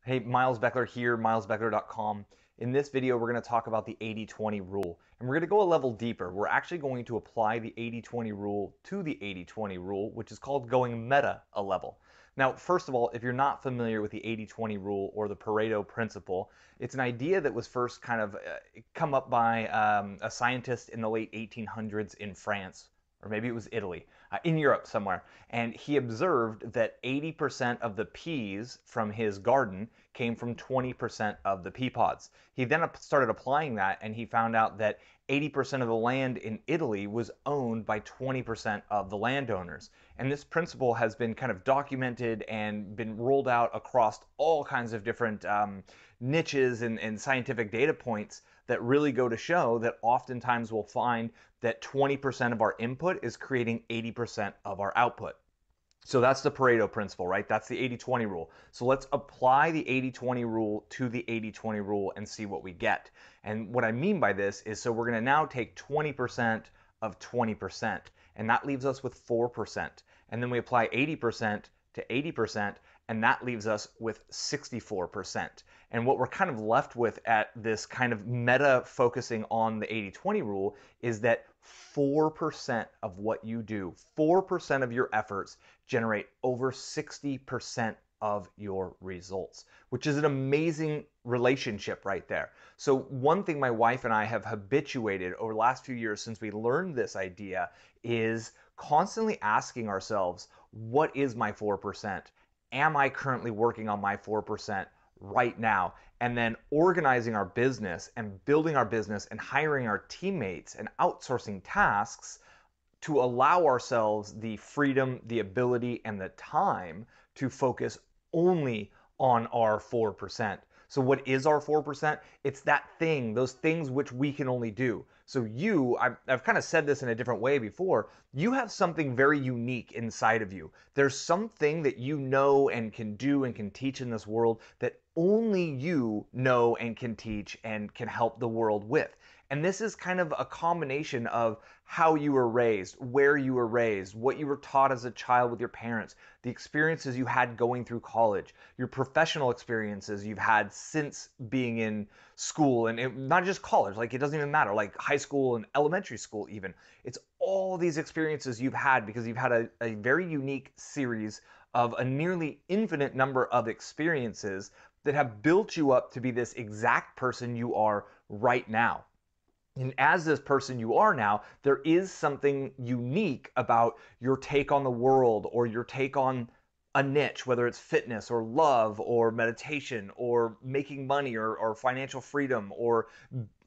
Hey, Miles Beckler here, milesbeckler.com. In this video, we're going to talk about the 80-20 rule. And we're going to go a level deeper. We're actually going to apply the 80-20 rule to the 80-20 rule, which is called going meta a level. Now, first of all, if you're not familiar with the 80-20 rule or the Pareto principle, it's an idea that was first kind of come up by a scientist in the late 1800s in France, or maybe it was Italy, in Europe somewhere. And he observed that 80% of the peas from his garden came from 20% of the pea pods. He then started applying that, and he found out that 80% of the land in Italy was owned by 20% of the landowners. And this principle has been kind of documented and been rolled out across all kinds of different niches and scientific data points that really go to show that oftentimes we'll find that 20% of our input is creating 80% of our output. So that's the Pareto principle, right? That's the 80-20 rule. So let's apply the 80-20 rule to the 80-20 rule and see what we get. And what I mean by this is, so we're going to now take 20% of 20%, and that leaves us with 4%. And then we apply 80% to 80%, and that leaves us with 64%. And what we're kind of left with at this kind of meta focusing on the 80-20 rule is that 4% of what you do, 4% of your efforts generate over 60% of your results, which is an amazing relationship right there. So one thing my wife and I have habituated over the last few years since we learned this idea is constantly asking ourselves, what is my 4%? Am I currently working on my 4% right now? And then organizing our business and building our business and hiring our teammates and outsourcing tasks to allow ourselves the freedom, the ability, and the time to focus only on our 4%. So what is our 4%? It's that thing, those things which we can only do. So I've kind of said this in a different way before, you have something very unique inside of you. There's something that you know and can do and can teach in this world that only you know and can teach and can help the world with. And this is kind of a combination of how you were raised, where you were raised, what you were taught as a child with your parents, the experiences you had going through college, your professional experiences you've had since being in school, and not just college, like it doesn't even matter, like high school and elementary school even. It's all these experiences you've had because you've had a very unique series of a nearly infinite number of experiences that have built you up to be this exact person you are right now. And as this person you are now, there is something unique about your take on the world or your take on a niche, whether it's fitness or love or meditation or making money or financial freedom or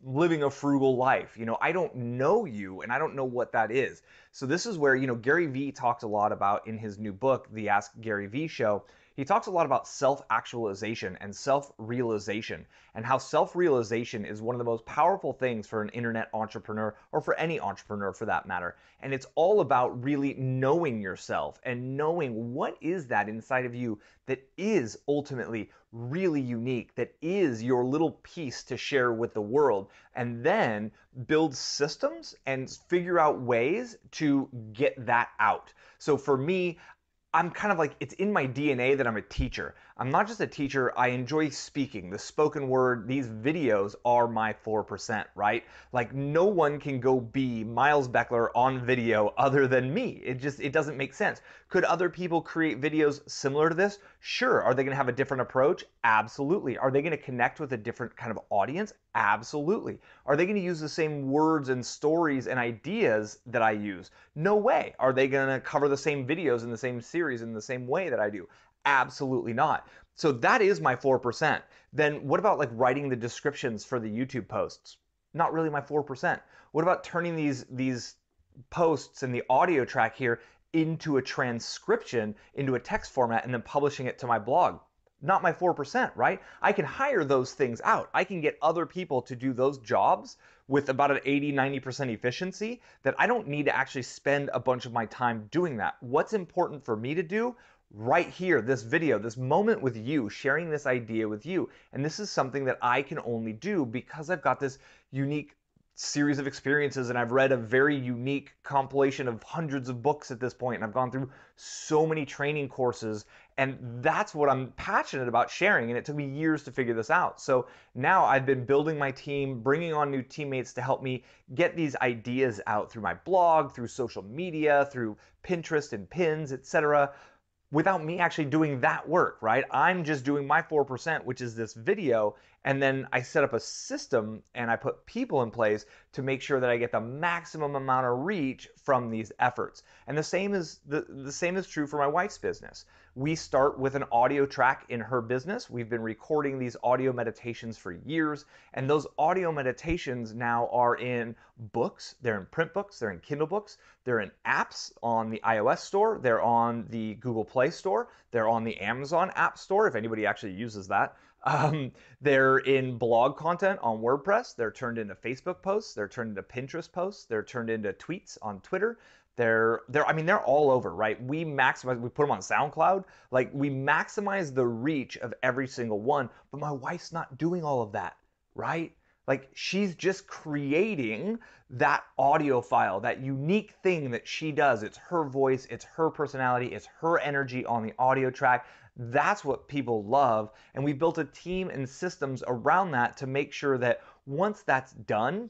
living a frugal life. I don't know you and I don't know what that is. So this is where, Gary Vee talks a lot about in his new book, The Ask Gary Vee Show. He talks a lot about self-actualization and self-realization, and how self-realization is one of the most powerful things for an internet entrepreneur, or for any entrepreneur for that matter. And it's all about really knowing yourself and knowing what is that inside of you that is ultimately really unique, that is your little piece to share with the world, and then build systems and figure out ways to get that out. So for me, I'm kind of like, it's in my DNA that I'm a teacher. I'm not just a teacher, I enjoy speaking. The spoken word, these videos are my 4%, right? Like no one can go be Miles Beckler on video other than me. It doesn't make sense. Could other people create videos similar to this? Sure. Are they going to have a different approach? Absolutely. Are they going to connect with a different kind of audience? Absolutely. Are they going to use the same words and stories and ideas that I use? No way. Are they going to cover the same videos in the same series in the same way that I do? Absolutely not. So that is my 4%. Then what about like writing the descriptions for the YouTube posts? Not really my 4%. What about turning these posts and the audio track here into a transcription, into a text format, and then publishing it to my blog? Not my 4%, right? I can hire those things out. I can get other people to do those jobs with about an 80-90% efficiency that I don't need to actually spend a bunch of my time doing that. What's important for me to do? Right here, this video, this moment with you, sharing this idea with you. And this is something that I can only do because I've got this unique series of experiences, and I've read a very unique compilation of hundreds of books at this point, and I've gone through so many training courses, and that's what I'm passionate about sharing, and it took me years to figure this out. So now I've been building my team, bringing on new teammates to help me get these ideas out through my blog, through social media, through Pinterest and pins, etc., without me actually doing that work, right? I'm just doing my 4%, which is this video, and then I set up a system and I put people in place to make sure that I get the maximum amount of reach from these efforts. And the same is true for my wife's business. We start with an audio track in her business. We've been recording these audio meditations for years, and those audio meditations now are in books, they're in print books, they're in Kindle books, they're in apps on the iOS store, they're on the Google Play Store, they're on the Amazon App Store, if anybody actually uses that. They're in blog content on WordPress, they're turned into Facebook posts, they're turned into Pinterest posts, they're turned into tweets on Twitter. They're all over, right? We put them on SoundCloud, like we maximize the reach of every single one, but my wife's not doing all of that, right? Like she's just creating that audio file, that unique thing that she does. It's her voice, it's her personality, it's her energy on the audio track. That's what people love. And we built a team and systems around that to make sure that once that's done,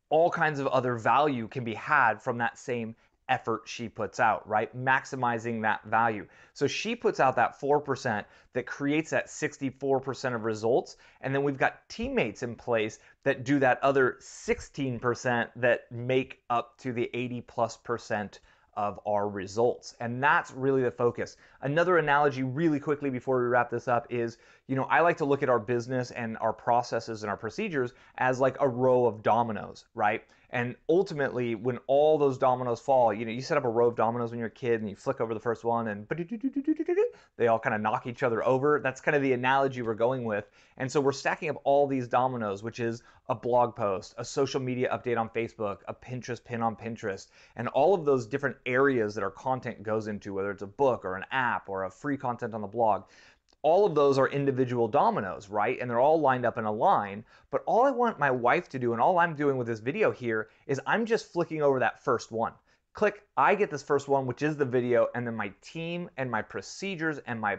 all kinds of other value can be had from that same effort she puts out, right? Maximizing that value. So she puts out that 4% that creates that 64% of results. And then we've got teammates in place that do that other 16% that make up to the 80+% of our results. And that's really the focus. Another analogy really quickly before we wrap this up is, I like to look at our business and our processes and our procedures as like a row of dominoes, right? And ultimately, when all those dominoes fall, you set up a row of dominoes when you're a kid and you flick over the first one and they all kind of knock each other over. That's kind of the analogy we're going with. And so we're stacking up all these dominoes, which is a blog post, a social media update on Facebook, a Pinterest pin on Pinterest, and all of those different areas that our content goes into, whether it's a book or an app or a free content on the blog. All of those are individual dominoes, right? And they're all lined up in a line. But all I want my wife to do, and all I'm doing with this video here, is I'm just flicking over that first one. Click, I get this first one, which is the video, and then my team and my procedures and my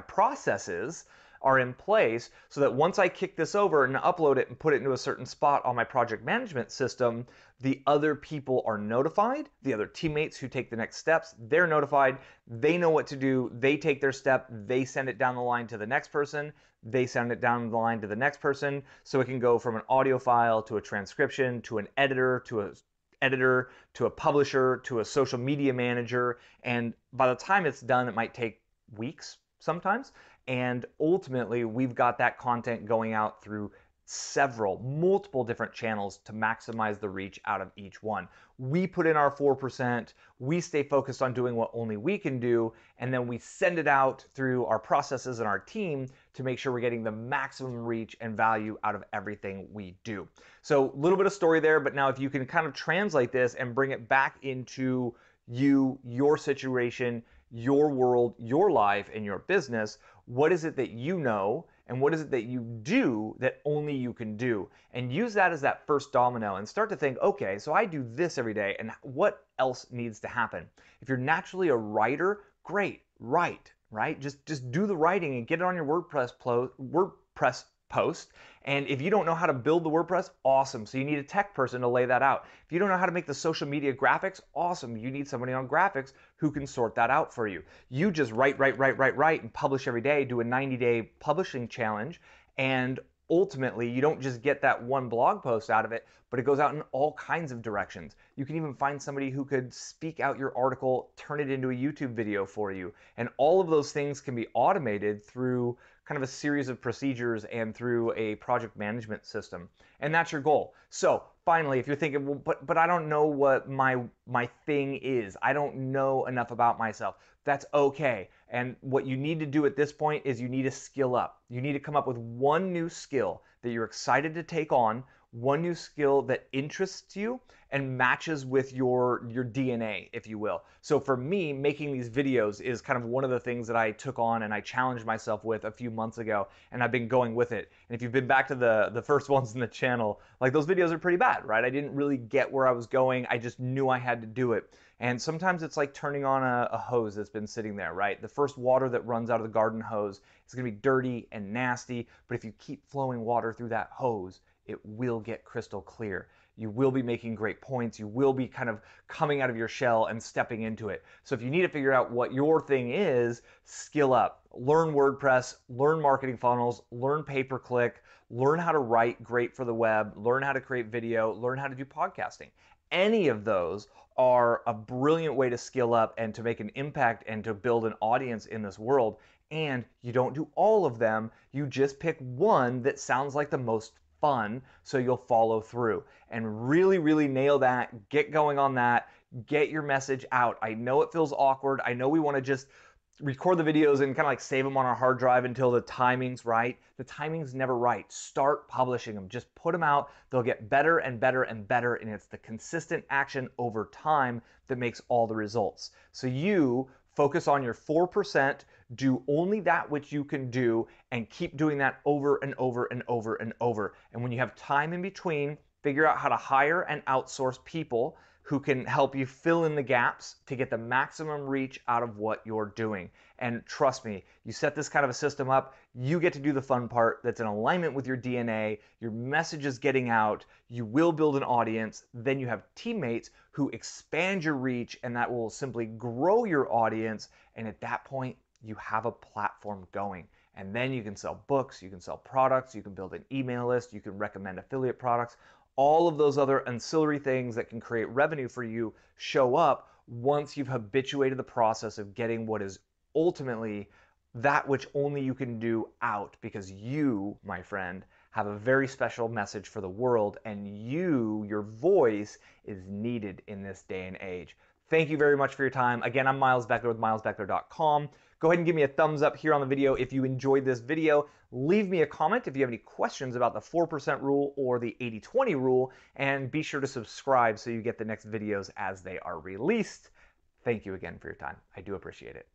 processes are in place so that once I kick this over and upload it and put it into a certain spot on my project management system, the other people are notified, the other teammates who take the next steps, they're notified, they know what to do, they take their step, they send it down the line to the next person, they send it down the line to the next person, so it can go from an audio file to a transcription, to an editor, to a publisher, to a social media manager, and by the time it's done, it might take weeks sometimes. And ultimately, we've got that content going out through multiple different channels to maximize the reach out of each one. We put in our 4%, we stay focused on doing what only we can do, and then we send it out through our processes and our team to make sure we're getting the maximum reach and value out of everything we do. So a little bit of story there, but now if you can kind of translate this and bring it back into your situation, your world, your life, and your business, what is it that you know and what is it that you do that only you can do? And use that as that first domino and start to think, okay, so I do this every day, and what else needs to happen? If you're naturally a writer, great, write, right? Just do the writing and get it on your WordPress post. And if you don't know how to build the WordPress, awesome. So you need a tech person to lay that out. If you don't know how to make the social media graphics, awesome. You need somebody on graphics who can sort that out for you. You just write, and publish every day, do a 90-day publishing challenge, and ultimately, you don't just get that one blog post out of it, but it goes out in all kinds of directions. You can even find somebody who could speak out your article, turn it into a YouTube video for you. And all of those things can be automated through kind of a series of procedures and through a project management system. And that's your goal. So finally, if you're thinking, well, but I don't know what my thing is, I don't know enough about myself, that's okay. And what you need to do at this point is you need to skill up. You need to come up with one new skill that you're excited to take on, one new skill that interests you and matches with your DNA, if you will. So for me, making these videos is kind of one of the things that I took on and I challenged myself with a few months ago, and I've been going with it. And if you've been back to the first ones in the channel, like, those videos are pretty bad, right? I didn't really get where I was going. I just knew I had to do it. And sometimes it's like turning on a hose that's been sitting there, right? The first water that runs out of the garden hose is going to be dirty and nasty, but if you keep flowing water through that hose, it will get crystal clear. You will be making great points. You will be kind of coming out of your shell and stepping into it. So if you need to figure out what your thing is, skill up. Learn WordPress, learn marketing funnels, learn pay-per-click, learn how to write great for the web, learn how to create video, learn how to do podcasting. Any of those are a brilliant way to skill up and to make an impact and to build an audience in this world. And you don't do all of them. You just pick one that sounds like the most fun, so you'll follow through and really, really nail that. Get going on that. Get your message out. I know it feels awkward. I know we want to just record the videos and kind of like save them on our hard drive until the timing's right. The timing's never right. Start publishing them. Just put them out. They'll get better and better and better, and it's the consistent action over time that makes all the results. So you focus on your 4%, do only that which you can do, and keep doing that over and over and over and over. And when you have time in between, figure out how to hire and outsource people who can help you fill in the gaps to get the maximum reach out of what you're doing. And trust me, you set this kind of a system up, you get to do the fun part that's in alignment with your DNA, your message is getting out, you will build an audience, then you have teammates who expand your reach, and that will simply grow your audience, and at that point, you have a platform going. And then you can sell books, you can sell products, you can build an email list, you can recommend affiliate products. All of those other ancillary things that can create revenue for you show up once you've habituated the process of getting what is ultimately that which only you can do out, because you, my friend, have a very special message for the world, and your voice is needed in this day and age. Thank you very much for your time. Again, I'm Miles Beckler with milesbeckler.com. Go ahead and give me a thumbs up here on the video if you enjoyed this video. Leave me a comment if you have any questions about the 4% rule or the 80-20 rule, and be sure to subscribe so you get the next videos as they are released. Thank you again for your time. I do appreciate it.